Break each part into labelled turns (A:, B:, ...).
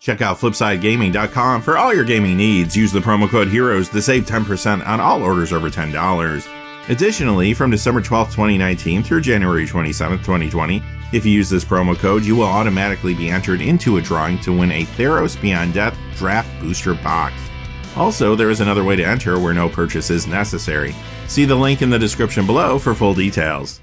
A: Check out FlipsideGaming.com for all your gaming needs. Use the promo code HEROES to save 10% on all orders over $10. Additionally, from December 12th, 2019 through January 27th, 2020, if you use this promo code, you will automatically be entered into a drawing to win a Theros Beyond Death Draft Booster Box. Also, there is another way to enter where no purchase is necessary. See the link in the description below for full details.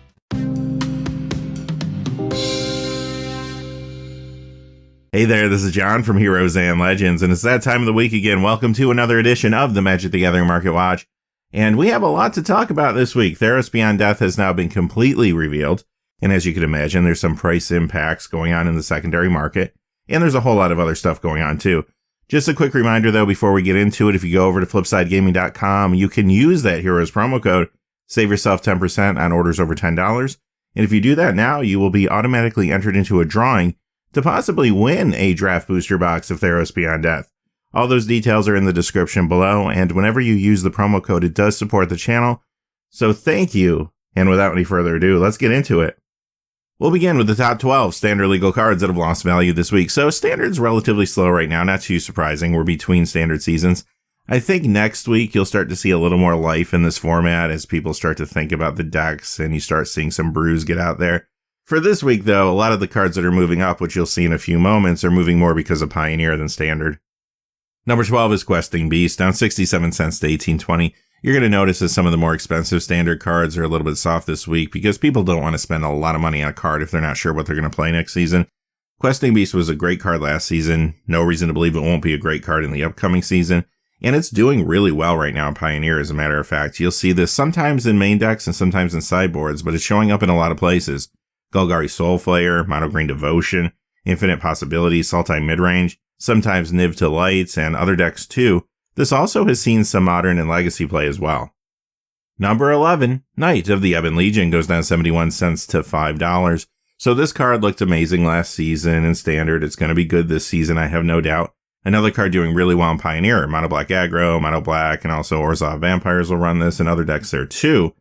A: Hey there, this is John from Heroes and Legends, and it's that time of the week again. Welcome to another edition of the Magic the Gathering Market Watch. And we have a lot to talk about this week. Theros Beyond Death has now been completely revealed. And as you can imagine, there's some price impacts going on in the secondary market. And there's a whole lot of other stuff going on too. Just a quick reminder though, before we get into it, if you go over to FlipsideGaming.com, you can use that Heroes promo code, save yourself 10% on orders over $10. And if you do that now, you will be automatically entered into a drawing to possibly win a draft booster box of Theros Beyond Death. All those details are in the description below, and whenever you use the promo code, it does support the channel. So thank you, and without any further ado, let's get into it. We'll begin with the top 12 standard legal cards that have lost value this week. So standard's relatively slow right now, not too surprising. We're between standard seasons. I think next week you'll start to see a little more life in this format as people start to think about the decks and you start seeing some brews get out there. For this week, though, a lot of the cards that are moving up, which you'll see in a few moments, are moving more because of Pioneer than Standard. Number 12 is Questing Beast, down 67 cents to 18.20. You're going to notice that some of the more expensive Standard cards are a little bit soft this week because people don't want to spend a lot of money on a card if they're not sure what they're going to play next season. Questing Beast was a great card last season. No reason to believe it won't be a great card in the upcoming season. And it's doing really well right now in Pioneer, as a matter of fact. You'll see this sometimes in main decks and sometimes in sideboards, but it's showing up in a lot of places. Golgari Soulflayer, Mono Green Devotion, Infinite Possibilities, Sultai Midrange, sometimes Niv to Lights, and other decks too. This also has seen some Modern and Legacy play as well. Number 11, Knight of the Ebon Legion, goes down 71 cents to $5. So this card looked amazing last season in Standard. It's going to be good this season, I have no doubt. Another card doing really well in Pioneer, Mono Black Aggro, Mono Black, and also Orzhov Vampires will run this, and other decks there too.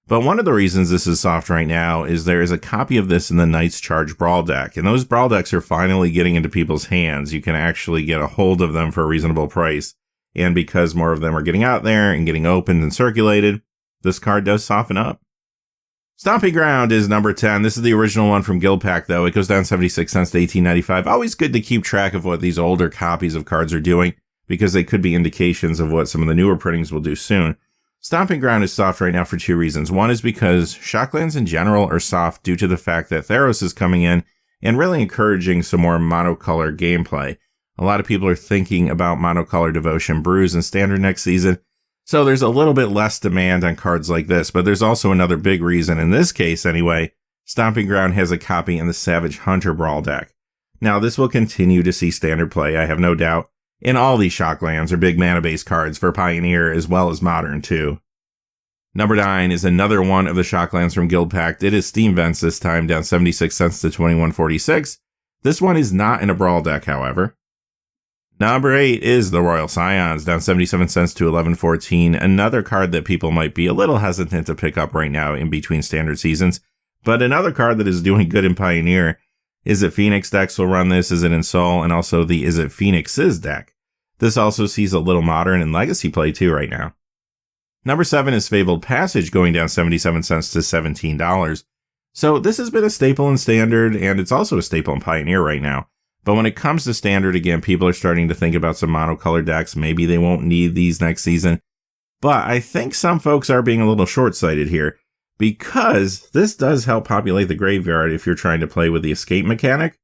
A: But one of the reasons this is soft right now is there is a copy of this in the Knights Charge Brawl deck, and those Brawl decks are finally getting into people's hands. You can actually get a hold of them for a reasonable price, and because more of them are getting out there and getting opened and circulated, this card does soften up. Stomping Ground is number 10. This is the original one from Guild Pack, though. It goes down 76 cents to 18.95. Always good to keep track of what these older copies of cards are doing, because they could be indications of what some of the newer printings will do soon. Stomping Ground is soft right now for two reasons. One is because Shocklands in general are soft due to the fact that Theros is coming in and really encouraging some more monocolor gameplay. A lot of people are thinking about monocolor Devotion brews in Standard next season, so there's a little bit less demand on cards like this, but there's also another big reason. In this case anyway, Stomping Ground has a copy in the Savage Hunter Brawl deck. Now this will continue to see Standard play, I have no doubt. And all these Shocklands are big mana-based cards for Pioneer as well as Modern too. Number 9 is another one of the Shocklands from Guild Pact. It is Steam Vents this time, down 76 cents to 21.46. This one is not in a Brawl deck, however. Number 8 is the Royal Scions, down 77 cents to 11.14. Another card that people might be a little hesitant to pick up right now in between Standard seasons. But another card that is doing good in Pioneer. Is It Phoenix decks will run this, Is It in Soul, and also the Is It Phoenix's deck. This also sees a little Modern and Legacy play too right now. Number 7 is Fabled Passage, going down 77 cents to $17. So this has been a staple in Standard, and it's also a staple in Pioneer right now. But when it comes to Standard, again, people are starting to think about some monocolor decks. Maybe they won't need these next season. But I think some folks are being a little short-sighted here, because this does help populate the graveyard if you're trying to play with the escape mechanic.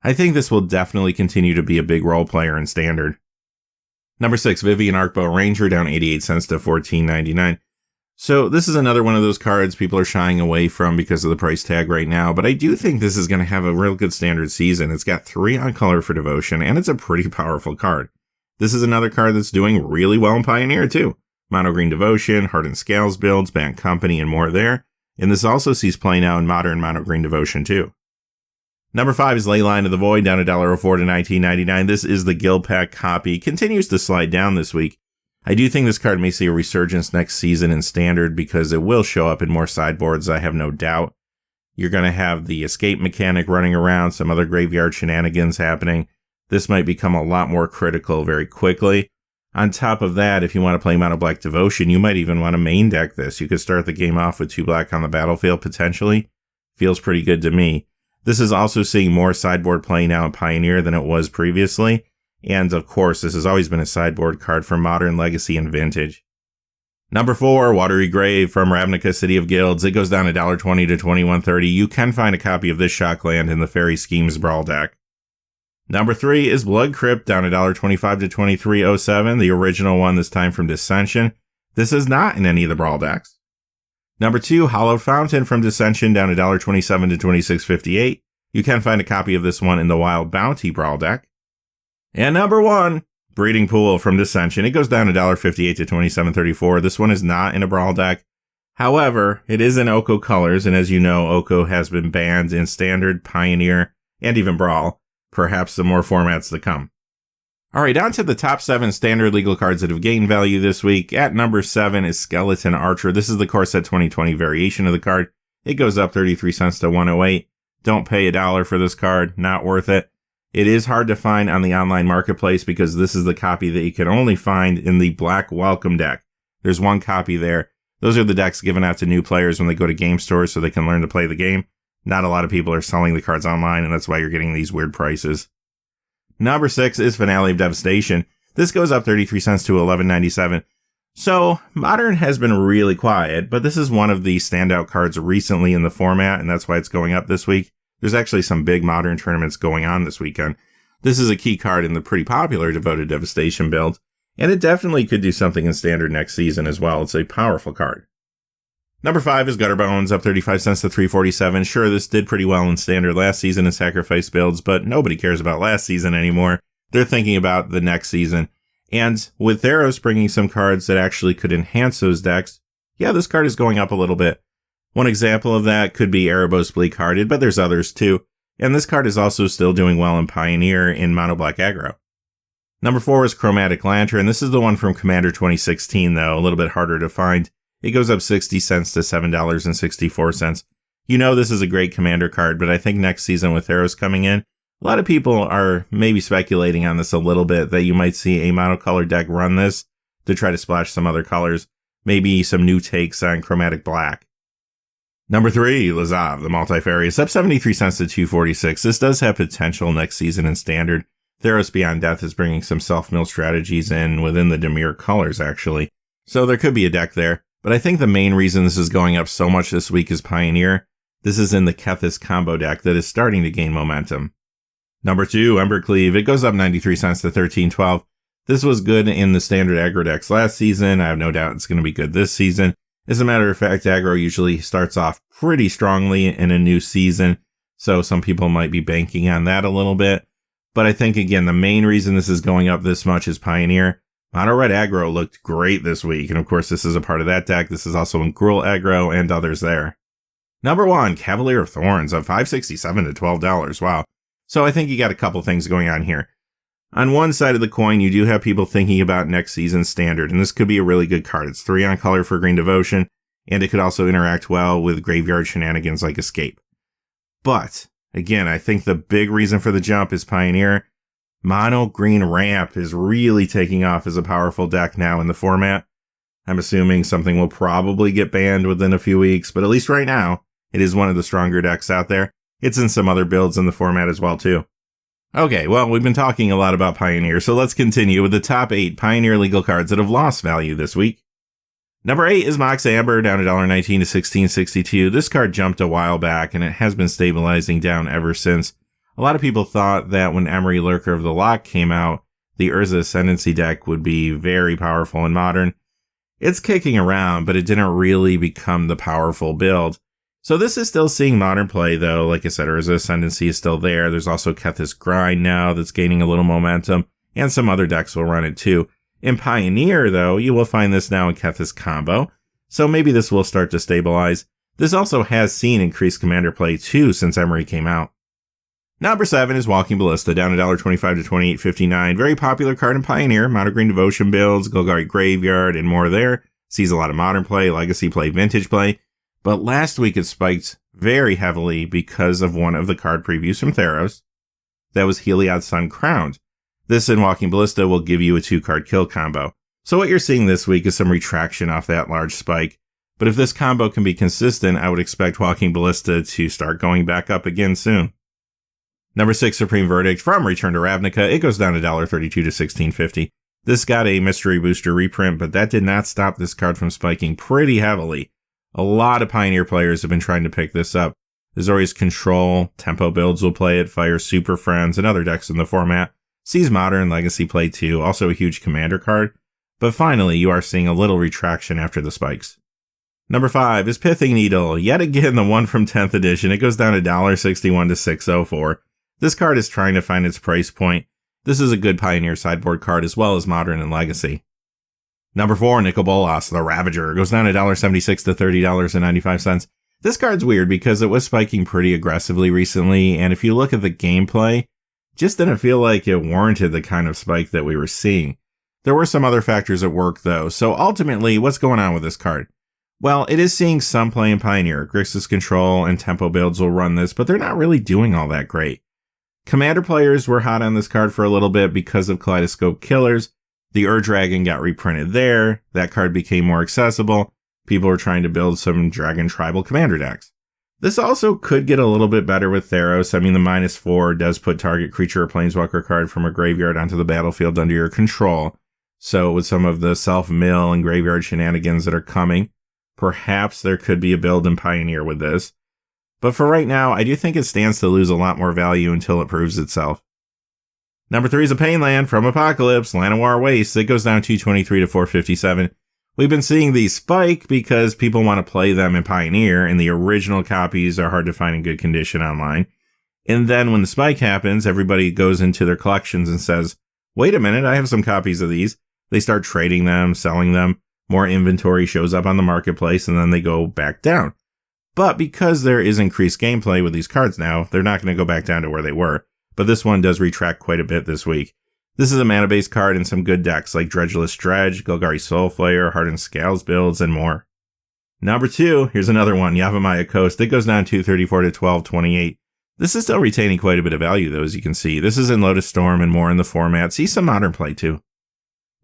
A: I think this will definitely continue to be a big role player in Standard. Number 6, Vivian Arcbow Ranger, down 88 cents to $14.99. So this is another one of those cards people are shying away from because of the price tag right now, but I do think this is going to have a real good Standard season. It's got 3 on color for Devotion, and it's a pretty powerful card. This is another card that's doing really well in Pioneer too. Mono Green Devotion, Hardened Scales builds, Bant Company, and more there. And this also sees play now in Modern Mono Green Devotion too. Number 5 is Leyline of the Void, down $1.04 to $19.99. This is the Guild Pack copy. Continues to slide down this week. I do think this card may see a resurgence next season in Standard because it will show up in more sideboards, I have no doubt. You're going to have the escape mechanic running around, some other graveyard shenanigans happening. this might become a lot more critical very quickly. On top of that, if you want to play Mono Black Devotion, you might even want to main deck this. You could start the game off with 2 black on the battlefield, potentially. Feels pretty good to me. This is also seeing more sideboard play now in Pioneer than it was previously. And of course, this has always been a sideboard card for Modern, Legacy, and Vintage. Number 4, Watery Grave from Ravnica City of Guilds. It goes down $1.20 to $21.30. You can find a copy of this shock land in the Fairy Schemes Brawl deck. Number 3 is Blood Crypt, down $1.25 to $23.07. The original one, this time from Dissension. This is not in any of the Brawl decks. Number 2, Hallowed Fountain from Dissension, down $1.27 to $26.58. You can find a copy of this one in the Wild Bounty Brawl deck. And number 1, Breeding Pool from Dissension. It goes down $1.58 to $27.34. This one is not in a Brawl deck. However, it is in Oko colors, and as you know, Oko has been banned in Standard, Pioneer, and even Brawl. Perhaps some more formats to come. Alright, on to the top 7 standard legal cards that have gained value this week. At number 7 is Skeleton Archer. This is the Core Set 2020 variation of the card. It goes up 33 cents to 108. Don't pay $1 for this card. Not worth it. It is hard to find on the online marketplace because this is the copy that you can only find in the Black Welcome deck. There's one copy there. Those are the decks given out to new players when they go to game stores so they can learn to play the game. Not a lot of people are selling the cards online, and that's why you're getting these weird prices. Number 6 is Finale of Devastation. This goes up 33 cents to $11.97. So, Modern has been really quiet, but this is one of the standout cards recently in the format, and that's why it's going up this week. There's actually some big Modern tournaments going on this weekend. This is a key card in the pretty popular Devoted Devastation build, and it definitely could do something in Standard next season as well. It's a powerful card. Number 5 is Gutter Bones, up 35 cents to $3.47. Sure, this did pretty well in Standard last season in Sacrifice builds, but nobody cares about last season anymore. They're thinking about the next season. And with Theros bringing some cards that actually could enhance those decks, yeah, this card is going up a little bit. One example of that could be Erebos Bleak-Hearted, but there's others too. And this card is also still doing well in Pioneer in Mono Black Aggro. Number 4 is Chromatic Lantern. This is the one from Commander 2016, though, a little bit harder to find. It goes up 60 cents to $7.64. You know this is a great Commander card, but I think next season with Theros coming in, a lot of people are maybe speculating on this a little bit, that you might see a monocolor deck run this to try to splash some other colors, maybe some new takes on Chromatic Black. Number 3, Lazav, the Multifarious, up 73 cents to $2.46. This does have potential next season in Standard. Theros Beyond Death is bringing some self-mill strategies in within the Dimir colors, actually. So there could be a deck there. But I think the main reason this is going up so much this week is Pioneer. This is in the Kethis combo deck that is starting to gain momentum. Number 2, Embercleave. It goes up 93 cents to $13.12. This was good in the Standard aggro decks last season. I have no doubt it's going to be good this season. As a matter of fact, aggro usually starts off pretty strongly in a new season, so some people might be banking on that a little bit. But I think, again, the main reason this is going up this much is Pioneer. Mono Red aggro looked great this week, and of course this is a part of that deck. This is also in Gruul aggro and others there. Number 1, Cavalier of Thorns, up $5.67 to $12. Wow. So I think you got a couple things going on here. On one side of the coin, you do have people thinking about next season's Standard, and this could be a really good card. It's 3 on color for Green Devotion, and it could also interact well with graveyard shenanigans like Escape. But, again, I think the big reason for the jump is Pioneer. Mono Green Ramp is really taking off as a powerful deck now in the format. I'm assuming something will probably get banned within a few weeks, but at least right now, it is one of the stronger decks out there. It's in some other builds in the format as well, too. Okay, well, we've been talking a lot about Pioneer, so let's continue with the top 8 Pioneer legal cards that have lost value this week. Number 8 is Mox Amber, down $1.19 to $16.62. This card jumped a while back, and it has been stabilizing down ever since. A lot of people thought that when Emery Lurker of the Lock came out, the Urza Ascendancy deck would be very powerful in Modern. It's kicking around, but it didn't really become the powerful build. So this is still seeing Modern play, though. Like I said, Urza Ascendancy is still there. There's also Kethis Grind now that's gaining a little momentum, and some other decks will run it too. In Pioneer, though, you will find this now in Kethis Combo, so maybe this will start to stabilize. This also has seen increased Commander play too since Emery came out. Number 7 is Walking Ballista, down $1.25 to $28.59. Very popular card in Pioneer. Mono Green Devotion builds, Golgari Graveyard, and more there. Sees a lot of Modern play, Legacy play, Vintage play. But last week it spiked very heavily because of one of the card previews from Theros. that was Heliod Sun Crowned. This in Walking Ballista will give you a 2-card kill combo. So what you're seeing this week is some retraction off that large spike. But if this combo can be consistent, I would expect Walking Ballista to start going back up again soon. Number 6, Supreme Verdict from Return to Ravnica. It goes down $1.32 to $16.50. This got a mystery booster reprint, but that did not stop this card from spiking pretty heavily. A lot of Pioneer players have been trying to pick this up. Azorius Control, Tempo builds will play it, Fire Super Friends, and other decks in the format. Sees Modern Legacy play too, also a huge commander card. But finally, you are seeing a little retraction after the spikes. Number 5 is Pithing Needle. Yet again, the one from 10th edition. It goes down $1.61 to $6.04. This card is trying to find its price point. This is a good Pioneer sideboard card as well as Modern and Legacy. Number 4, Nicol Bolas, the Ravager. It goes down $1.76 to $30.95. This card's weird because it was spiking pretty aggressively recently, and if you look at the gameplay, just didn't feel like it warranted the kind of spike that we were seeing. There were some other factors at work though, so ultimately, what's going on with this card? Well, it is seeing some play in Pioneer. Grixis Control and Tempo builds will run this, but they're not really doing all that great. Commander players were hot on this card for a little bit because of Kaleidoscope Killers. The Ur-Dragon got reprinted there. That card became more accessible. People were trying to build some Dragon Tribal Commander decks. This also could get a little bit better with Theros. I mean, the -4 does put target creature or planeswalker card from a graveyard onto the battlefield under your control. So with some of the self-mill and graveyard shenanigans that are coming, perhaps there could be a build in Pioneer with this. But for right now, I do think it stands to lose a lot more value until it proves itself. Number 3 is a Painland from Apocalypse, Llanowar Waste. It goes down $2.23 to $4.57. We've been seeing these spike because people want to play them in Pioneer, and the original copies are hard to find in good condition online. And then when the spike happens, everybody goes into their collections and says, wait a minute, I have some copies of these. They start trading them, selling them. More inventory shows up on the marketplace, and then they go back down. But because there is increased gameplay with these cards now, they're not going to go back down to where they were. But this one does retract quite a bit this week. This is a mana-based card in some good decks like Dredgeless Dredge, Golgari Soulflayer, Hardened Scales builds, and more. Number 2, here's another one, Yavimaya Coast. It goes down $2.34 to $12.28. This is still retaining quite a bit of value though, as you can see. This is in Lotus Storm and more in the format. See some Modern play too.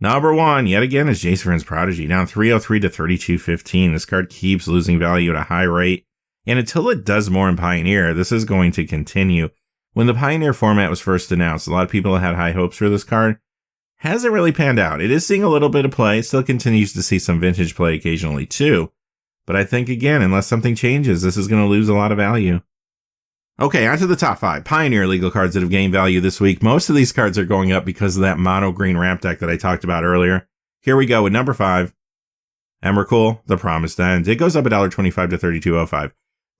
A: Number 1, yet again, is Jace's Prodigy, down $3.03 to $32.15. This card keeps losing value at a high rate, and until it does more in Pioneer, this is going to continue. When the Pioneer format was first announced, a lot of people had high hopes for this card. Hasn't really panned out. It is seeing a little bit of play, still continues to see some vintage play occasionally too. But I think, again, unless something changes, this is going to lose a lot of value. Okay, on to the top 5 Pioneer legal cards that have gained value this week. Most of these cards are going up because of that mono green ramp deck that I talked about earlier. Here we go with number 5. Emrakul, The Promised End. It goes up $1.25 to $32.05.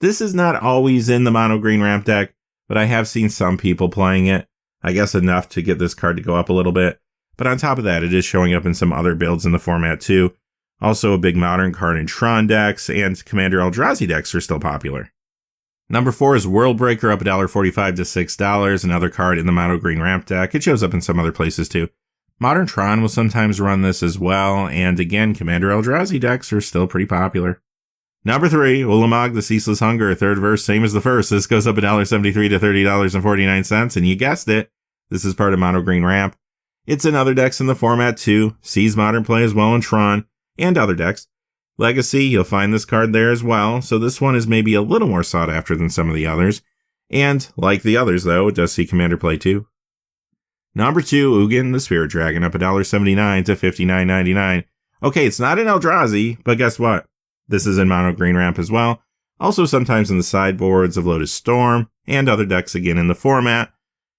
A: This is not always in the mono green ramp deck, but I have seen some people playing it. I guess enough to get this card to go up a little bit. But on top of that, it is showing up in some other builds in the format too. Also a big Modern card in Tron decks, and Commander Eldrazi decks are still popular. Number 4 is Worldbreaker, up $1.45 to $6, another card in the mono green ramp deck. It shows up in some other places too. Modern Tron will sometimes run this as well, and again, Commander Eldrazi decks are still pretty popular. Number 3, Ulamog, The Ceaseless Hunger, third verse, same as the first. This goes up $1.73 to $30.49, and you guessed it, this is part of mono green ramp. It's in other decks in the format too, sees Modern play as well in Tron, and other decks. Legacy, you'll find this card there as well, so this one is maybe a little more sought after than some of the others. And, like the others though, it does see Commander play too. Number 2, Ugin, the Spirit Dragon, up $1.79 to $59.99. Okay, it's not in Eldrazi, but guess what? This is in mono green ramp as well. Also sometimes in the sideboards of Lotus Storm, and other decks again in the format.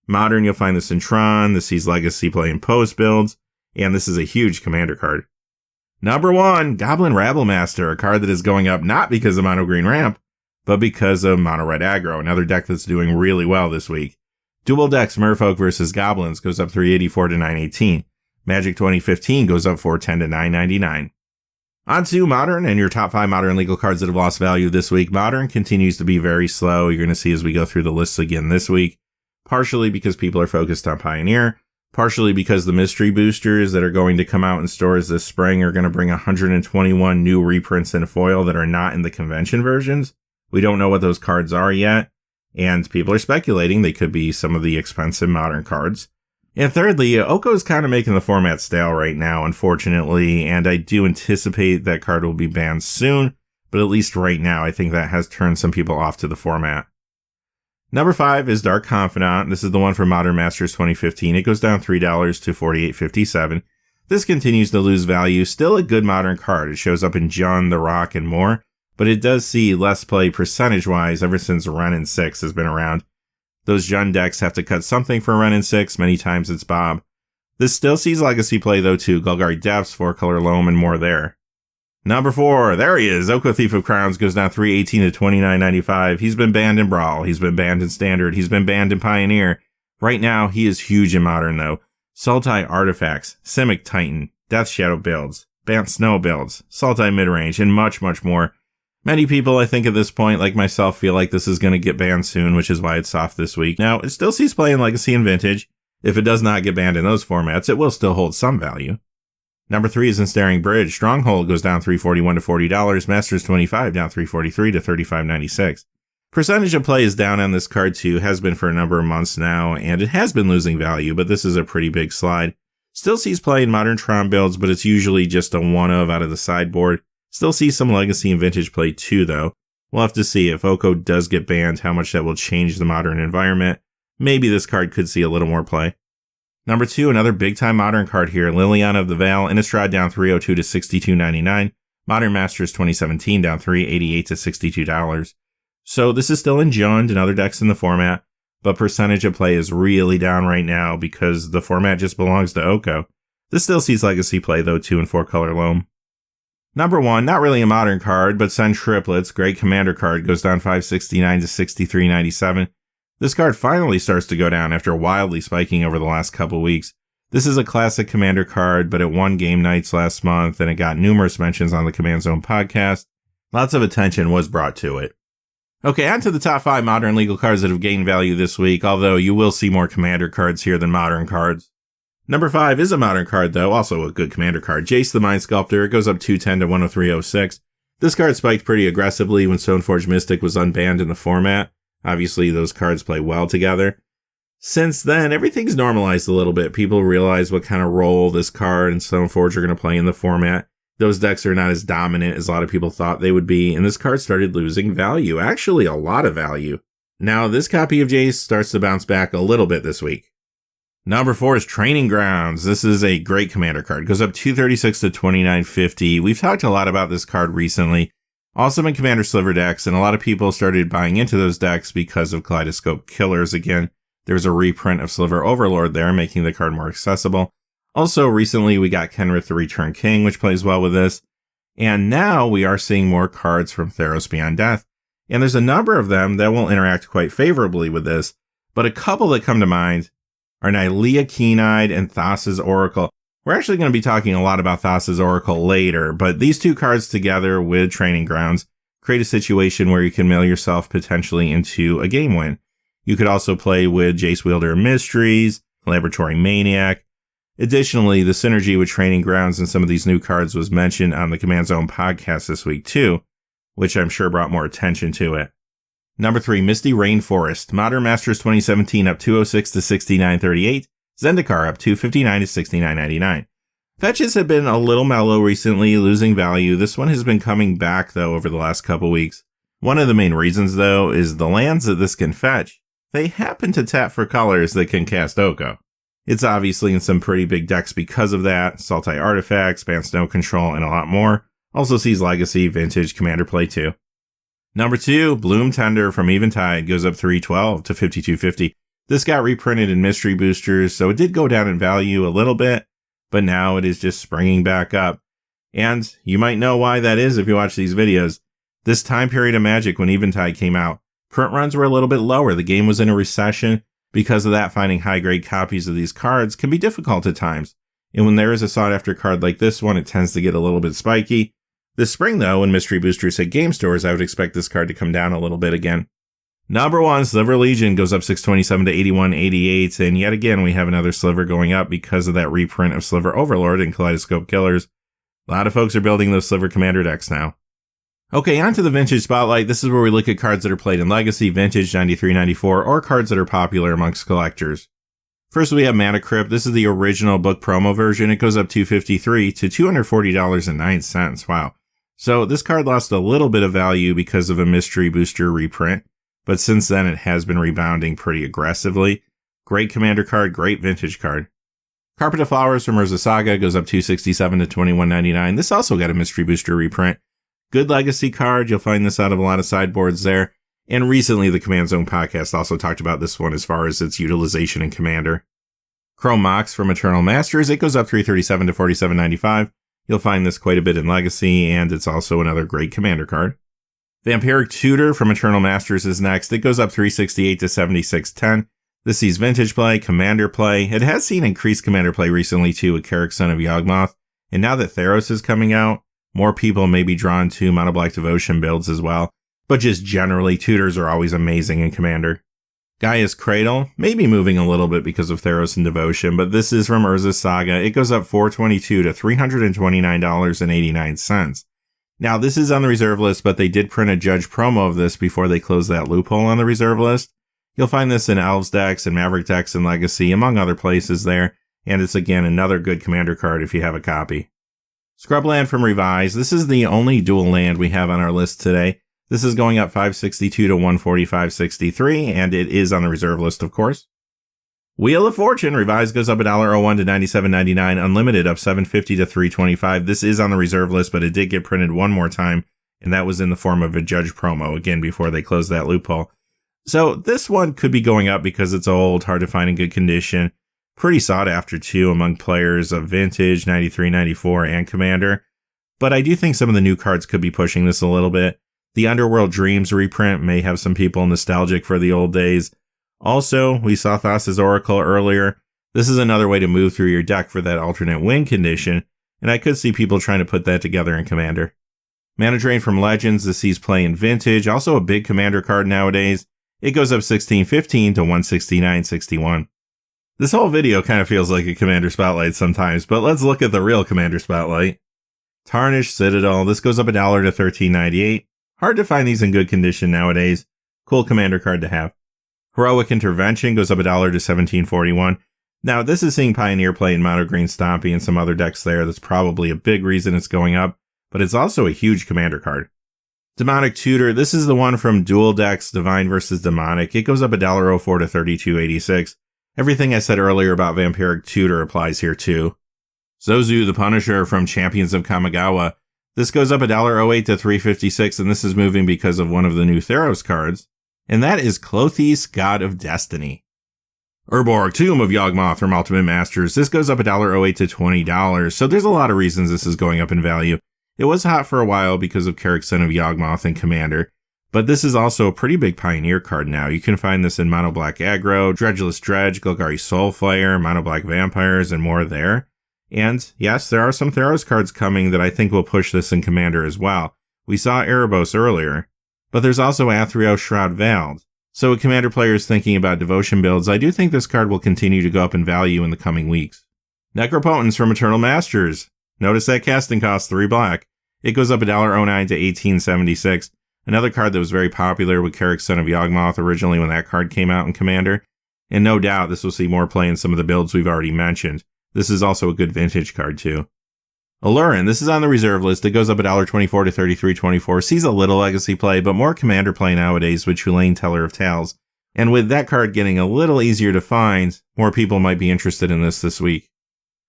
A: Modern, you'll find this in Tron, this sees Legacy play in post builds, and this is a huge Commander card. Number 1, Goblin Rabblemaster, a card that is going up not because of mono green ramp, but because of mono red aggro, another deck that's doing really well this week. Dual decks Merfolk versus Goblins goes up $3.84 to $9.18. Magic 2015 goes up $4.10 to $9.99. On to Modern and your top 5 Modern legal cards that have lost value this week. Modern continues to be very slow. You're going to see as we go through the lists again this week, partially because people are focused on Pioneer, partially because the mystery boosters that are going to come out in stores this spring are going to bring 121 new reprints in foil that are not in the convention versions. We don't know what those cards are yet. and people are speculating they could be some of the expensive modern cards. And thirdly, Oko is kind of making the format stale right now, unfortunately, and I do anticipate that card will be banned soon, but at least right now, I think that has turned some people off to the format. Number 5 is Dark Confidant. This is the one for Modern Masters 2015. It goes down $3 to $48.57. This continues to lose value. Still a good modern card. It shows up in Jund, The Rock, and more, but it does see less play percentage-wise ever since Renin 6 has been around. Those Jund decks have to cut something for Renin 6, many times it's Bob. This still sees legacy play though too, Golgari Depths, 4-color Loam, and more there. Number 4, there he is, Oko Thief of Crowns goes down $3.18 to $29.95. He's been banned in Brawl, he's been banned in Standard, he's been banned in Pioneer. Right now, he is huge in Modern though. Sultai Artifacts, Simic Titan, Death Shadow builds, Bant Snow builds, Sultai Midrange, and much, much more. Many people, I think at this point, like myself, feel like this is going to get banned soon, which is why it's soft this week. Now, it still sees play in Legacy and Vintage. If it does not get banned in those formats, it will still hold some value. Number 3 is Ensnaring Bridge. Stronghold goes down $3.41 to $40. Masters 25 down $3.43 to $35.96. Percentage of play is down on this card too, has been for a number of months now, and it has been losing value, but this is a pretty big slide. Still sees play in Modern Tron builds, but it's usually just a one of out of the sideboard. Still see some Legacy and Vintage play too, though. We'll have to see if Oko does get banned, how much that will change the Modern environment. Maybe this card could see a little more play. Number 2, another big-time Modern card here, Liliana of the Veil. Innistrad down $3.02 to $62.99. Modern Masters 2017 down $3.88 to $62. So this is still in Jund and other decks in the format, but percentage of play is really down right now because the format just belongs to Oko. This still sees Legacy play, though, too, in 4-color Loam. Number 1, not really a modern card, but Send Triplets, great commander card, goes down $5.69 to $63.97. This card finally starts to go down after wildly spiking over the last couple weeks. This is a classic commander card, but it won game nights last month, and it got numerous mentions on the Command Zone podcast. Lots of attention was brought to it. Okay, on to the top 5 modern legal cards that have gained value this week, although you will see more commander cards here than modern cards. Number 5 is a modern card, though, also a good commander card. Jace the Mind Sculptor. It goes up $2.10 to $103.06. This card spiked pretty aggressively when Stoneforge Mystic was unbanned in the format. Obviously, those cards play well together. Since then, everything's normalized a little bit. People realize what kind of role this card and Stoneforge are going to play in the format. Those decks are not as dominant as a lot of people thought they would be, and this card started losing value. Actually, a lot of value. Now, this copy of Jace starts to bounce back a little bit this week. Number 4 is Training Grounds. This is a great commander card. It goes up $2.36 to $29.50. We've talked a lot about this card recently. Also in Commander Sliver decks, and a lot of people started buying into those decks because of Kaleidoscope Killers again. There's a reprint of Sliver Overlord there, making the card more accessible. Also, recently we got Kenrith the Return King, which plays well with this. And now we are seeing more cards from Theros Beyond Death. And there's a number of them that will interact quite favorably with this. But a couple that come to mind are Nylea Keen-Eyed and Thassa's Oracle. We're actually going to be talking a lot about Thassa's Oracle later, but these two cards together with Training Grounds create a situation where you can mail yourself potentially into a game win. You could also play with Jace Wielder of Mysteries, Laboratory Maniac. Additionally, the synergy with Training Grounds and some of these new cards was mentioned on the Command Zone podcast this week too, which I'm sure brought more attention to it. Number 3, Misty Rainforest. Modern Masters 2017 up $2.06 to $69.38. Zendikar up $2.59 to $69.99. Fetches have been a little mellow recently, losing value. This one has been coming back, though, over the last couple weeks. One of the main reasons, though, is the lands that this can fetch. They happen to tap for colors that can cast Oko. It's obviously in some pretty big decks because of that. Sultai Artifacts, Ban Snow Control, and a lot more. Also sees Legacy, Vintage, Commander play, too. Number 2, Bloom Tender from Eventide goes up $3.12 to $52.50. This got reprinted in Mystery Boosters, so it did go down in value a little bit, but now it is just springing back up. And you might know why that is if you watch these videos. This time period of Magic when Eventide came out, print runs were a little bit lower. The game was in a recession. Because of that, finding high-grade copies of these cards can be difficult at times. And when there is a sought-after card like this one, it tends to get a little bit spiky. This spring, though, when Mystery Boosters hit game stores, I would expect this card to come down a little bit again. Number 1, Sliver Legion goes up $6.27 to $81.88, and yet again we have another Sliver going up because of that reprint of Sliver Overlord and Kaleidoscope Killers. A lot of folks are building those Sliver Commander decks now. Okay, on to the Vintage Spotlight. This is where we look at cards that are played in Legacy, Vintage, 93, 94, or cards that are popular amongst collectors. First, we have Mana Crypt. This is the original book promo version. It goes up $253 to $240.09. Wow. So this card lost a little bit of value because of a Mystery Booster reprint, but since then it has been rebounding pretty aggressively. Great Commander card, great Vintage card. Carpet of Flowers from Urza Saga goes up $267 to $21.99. This also got a Mystery Booster reprint. Good Legacy card. You'll find this out of a lot of sideboards there. And recently, the Command Zone podcast also talked about this one as far as its utilization in Commander. Chrome Mox from Eternal Masters. It goes up $337 to $47.95. You'll find this quite a bit in Legacy, and it's also another great Commander card. Vampiric Tutor from Eternal Masters is next. It goes up $368 to $76.10. This sees Vintage play, Commander play. It has seen increased Commander play recently too with Carrick, Son of Yawgmoth. And now that Theros is coming out, more people may be drawn to Mono Black Devotion builds as well. But just generally, tutors are always amazing in Commander. Gaia's Cradle may be moving a little bit because of Theros and Devotion, but this is from Urza Saga. It goes up $422 to $329.89. Now, this is on the reserve list, but they did print a Judge promo of this before they closed that loophole on the reserve list. You'll find this in Elves decks and Maverick decks and Legacy, among other places there, and it's again another good Commander card if you have a copy. Scrubland from Revise. This is the only dual land we have on our list today. This is going up $562 to $145.63, and it is on the reserve list, of course. Wheel of Fortune. Revise goes up $1.01 to $97.99. Unlimited up $750 to $325. This is on the reserve list, but it did get printed one more time, and that was in the form of a Judge promo, again, before they closed that loophole. So this one could be going up because it's old, hard to find in good condition. Pretty sought after, too, among players of Vintage, 93, 94, and Commander. But I do think some of the new cards could be pushing this a little bit. The Underworld Dreams reprint may have some people nostalgic for the old days. Also, we saw Thassa's Oracle earlier. This is another way to move through your deck for that alternate win condition, and I could see people trying to put that together in Commander. Mana Drain from Legends. This sees play in Vintage, also a big Commander card nowadays. It goes up $16.15 to $169.61. This whole video kind of feels like a Commander Spotlight sometimes, but let's look at the real Commander Spotlight. Tarnished Citadel. This goes up $1 to $13.98. Hard to find these in good condition nowadays. Cool Commander card to have. Heroic Intervention goes up $1 to $17.41. Now, this is seeing Pioneer play in Mono Green Stompy and some other decks there. That's probably a big reason it's going up, but it's also a huge Commander card. Demonic Tutor. This is the one from Dual Decks, Divine versus Demonic. It goes up $1.04 to $32.86. Everything I said earlier about Vampiric Tutor applies here too. Zozu the Punisher from Champions of Kamigawa. This goes up $1.08 to $3.56, and this is moving because of one of the new Theros cards, and that is Clothes, God of Destiny. Urborg, Tomb of Yawgmoth from Ultimate Masters. This goes up $1.08 to $20, so there's a lot of reasons this is going up in value. It was hot for a while because of Carrick, Son of Yawgmoth and Commander, but this is also a pretty big Pioneer card now. You can find this in Mono Black Aggro, Dredgeless Dredge, Golgari Soulflayer, Mono Black Vampires, and more there. And yes, there are some Theros cards coming that I think will push this in Commander as well. We saw Erebos earlier, but there's also Athreos Shroud Veiled. So with Commander players thinking about Devotion builds, I do think this card will continue to go up in value in the coming weeks. Necropotence from Eternal Masters. Notice that casting cost 3 black. It goes up $1.09 to $18.76. Another card that was very popular with Carrick, Son of Yawgmoth originally when that card came out in Commander. And no doubt this will see more play in some of the builds we've already mentioned. This is also a good Vintage card too. Allurin, this is on the reserve list. It goes up $1.24 to $33.24. Sees a little Legacy play, but more Commander play nowadays with Tulane Teller of Tales. And with that card getting a little easier to find, more people might be interested in this week.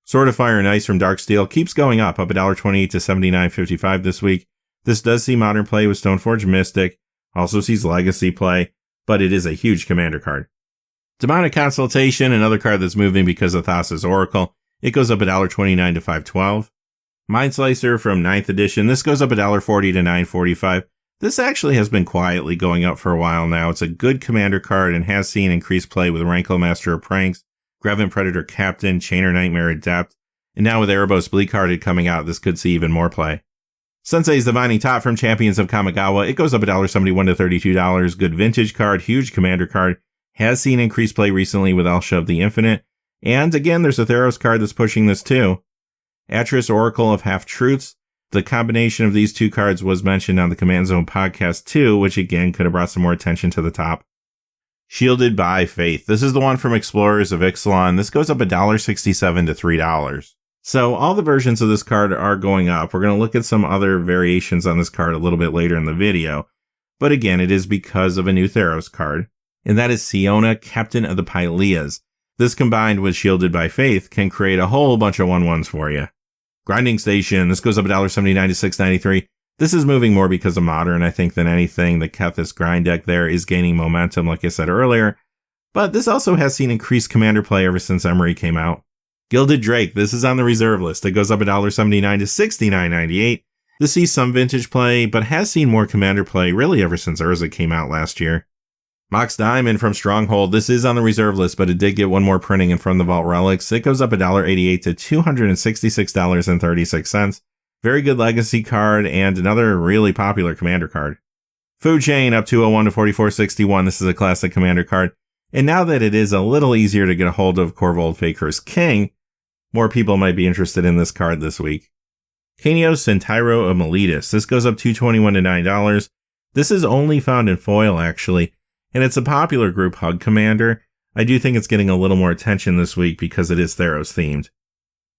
A: Sword of Fire and Ice from Darksteel keeps going up $1.28 to $79.55 this week. This does see Modern play with Stoneforge Mystic, also sees Legacy play, but it is a huge Commander card. Demonic Consultation, another card that's moving because of Thassa's Oracle. It goes up $1.29 to $5.12. Mind Slicer from 9th edition. This goes up $1.40 to $9.45. This actually has been quietly going up for a while now. It's a good Commander card and has seen increased play with Rankle Master of Pranks, Grevin Predator Captain, Chainer Nightmare Adept, and now with Erebos Bleak Hearted coming out, this could see even more play. Sensei's Divining Top from Champions of Kamigawa. It goes up $1.71 to $32. Good Vintage card, huge Commander card. Has seen increased play recently with Elsha of the Infinite. And again, there's a Theros card that's pushing this too. Atris Oracle of Half-Truths. The combination of these two cards was mentioned on the Command Zone podcast too, which again could have brought some more attention to the top. Shielded by Faith. This is the one from Explorers of Ixalan. This goes up $1.67 to $3. So all the versions of this card are going up. We're going to look at some other variations on this card a little bit later in the video. But again, it is because of a new Theros card. And that is Siona, Captain of the Pyleas. This combined with Shielded by Faith can create a whole bunch of 1/1s for you. Grinding Station. This goes up $1.79 to $6.93. This is moving more because of Modern, I think, than anything. The Kethis grind deck there is gaining momentum, like I said earlier. But this also has seen increased commander play ever since Emery came out. Gilded Drake. This is on the reserve list. It goes up $1.79 to $69.98. This sees some vintage play, but has seen more commander play really ever since Urza came out last year. Mox Diamond from Stronghold. This is on the reserve list, but it did get one more printing in from the Vault Relics. It goes up $1.88 to $266.36. Very good legacy card and another really popular commander card. Food Chain up $201 to $44.61. This is a classic commander card. And now that it is a little easier to get a hold of Korvold Faker's King, more people might be interested in this card this week. Kanios and Tyro of Miletus. This goes up $221 to $9. This is only found in foil, actually, and it's a popular group hug commander. I do think it's getting a little more attention this week because it is Theros themed.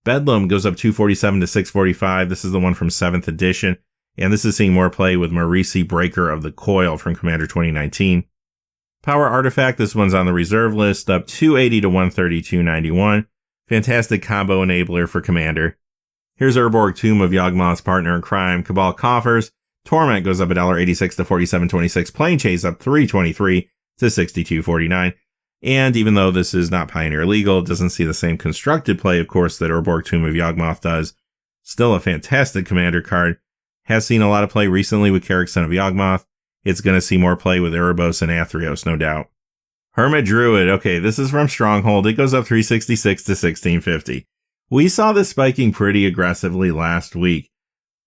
A: Bedlam goes up $247 to $645. This is the one from 7th edition, and this is seeing more play with Marisi, Breaker of the Coil from Commander 2019. Power Artifact, this one's on the reserve list, up $280 to $132.91. Fantastic combo enabler for Commander. Here's Urborg, Tomb of Yawgmoth's partner in crime, Cabal Coffers. Torment goes up $1.86 to $47.26. Plane Chase up $3.23 to $62.49. And even though this is not Pioneer legal, it doesn't see the same constructed play, of course, that Urborg, Tomb of Yawgmoth does. Still a fantastic commander card. Has seen a lot of play recently with Carrick, Son of Yawgmoth. It's going to see more play with Erebos and Athreos, no doubt. Hermit Druid. Okay, this is from Stronghold. It goes up $3.66 to $16.50. We saw this spiking pretty aggressively last week.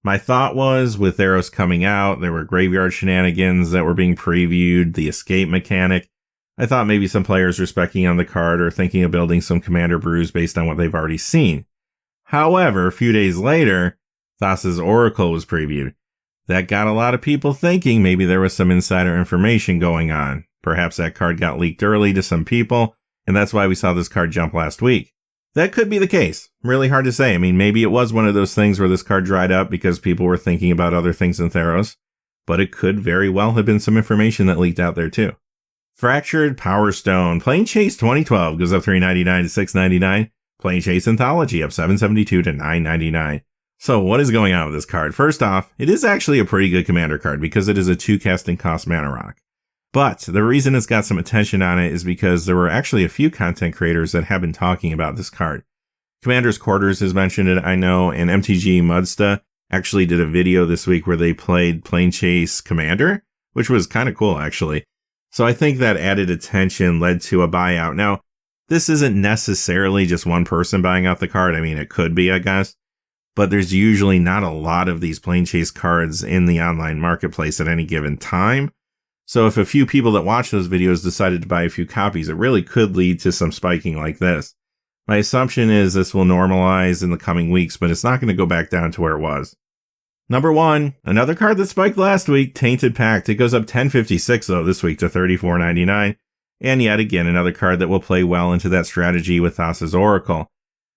A: My thought was, with Theros coming out, there were graveyard shenanigans that were being previewed, the escape mechanic. I thought maybe some players were speccing on the card or thinking of building some commander brews based on what they've already seen. However, a few days later, Thassa's Oracle was previewed. That got a lot of people thinking maybe there was some insider information going on. Perhaps that card got leaked early to some people, and that's why we saw this card jump last week. That could be the case. Really hard to say. I mean, maybe it was one of those things where this card dried up because people were thinking about other things in Theros, but it could very well have been some information that leaked out there too. Fractured Power Stone. Plane Chase 2012 goes up $3.99 to $6.99. Plane Chase Anthology up $7.72 to $9.99. So what is going on with this card? First off, it is actually a pretty good commander card because it is a 2 casting cost mana rock. But the reason it's got some attention on it is because there were actually a few content creators that have been talking about this card. Commander's Quarters has mentioned it, I know, and MTG Mudsta actually did a video this week where they played Plane Chase Commander, which was kind of cool, actually. So I think that added attention led to a buyout. Now, this isn't necessarily just one person buying out the card. I mean, it could be, I guess. But there's usually not a lot of these Plane Chase cards in the online marketplace at any given time. So if a few people that watch those videos decided to buy a few copies, it really could lead to some spiking like this. My assumption is this will normalize in the coming weeks, but it's not going to go back down to where it was. Number 1, another card that spiked last week, Tainted Pact. It goes up $10.56 though this week to $34.99. And yet again, another card that will play well into that strategy with Thassa's Oracle.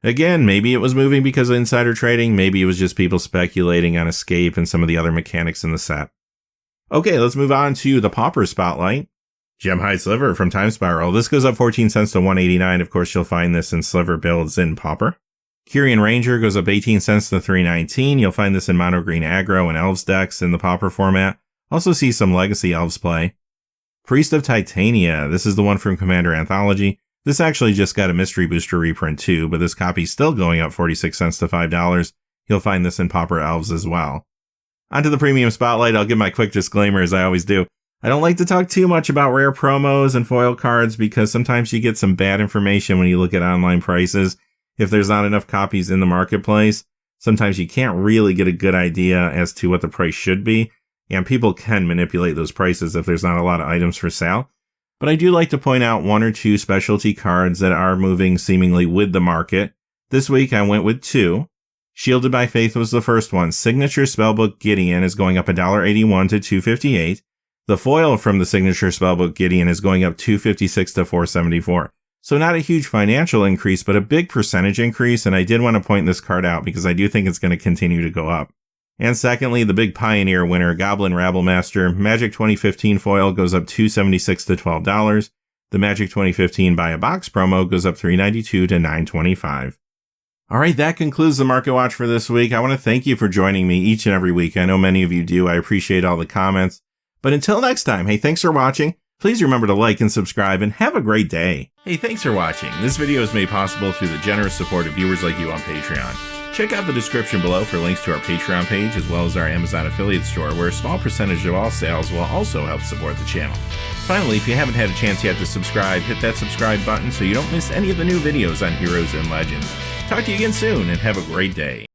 A: Again, maybe it was moving because of insider trading. Maybe it was just people speculating on escape and some of the other mechanics in the set. Okay, let's move on to the Pauper Spotlight. Gemhide Sliver from Time Spiral. This goes up 14 cents to $1.89. Of course, you'll find this in Sliver builds in Pauper. Kyrian Ranger goes up 18 cents to $3.19. You'll find this in Mono Green Aggro and Elves decks in the Pauper format. Also see some Legacy Elves play. Priest of Titania. This is the one from Commander Anthology. This actually just got a Mystery Booster reprint too, but this copy's still going up 46 cents to $5. You'll find this in Pauper Elves as well. Onto the Premium Spotlight, I'll give my quick disclaimer as I always do. I don't like to talk too much about rare promos and foil cards because sometimes you get some bad information when you look at online prices. If there's not enough copies in the marketplace, sometimes you can't really get a good idea as to what the price should be, and people can manipulate those prices if there's not a lot of items for sale. But I do like to point out 1 or 2 specialty cards that are moving seemingly with the market. This week I went with 2. Shielded by Faith was the first one. Signature Spellbook Gideon is going up $1.81 to $2.58. The foil from the Signature Spellbook Gideon is going up $2.56 to $4.74. So not a huge financial increase, but a big percentage increase, and I did want to point this card out because I do think it's going to continue to go up. And secondly, the big Pioneer winner, Goblin Rabblemaster, Magic 2015 foil goes up $2.76 to $12. The Magic 2015 Buy a Box promo goes up $3.92 to $9.25. All right, that concludes the Market Watch for this week. I want to thank you for joining me each and every week. I know many of you do. I appreciate all the comments. But until next time, hey, thanks for watching. Please remember to like and subscribe, and have a great day. Hey, thanks for watching. This video is made possible through the generous support of viewers like you on Patreon. Check out the description below for links to our Patreon page, as well as our Amazon affiliate store, where a small percentage of all sales will also help support the channel. Finally, if you haven't had a chance yet to subscribe, hit that subscribe button so you don't miss any of the new videos on Heroes and Legends. Talk to you again soon, and have a great day.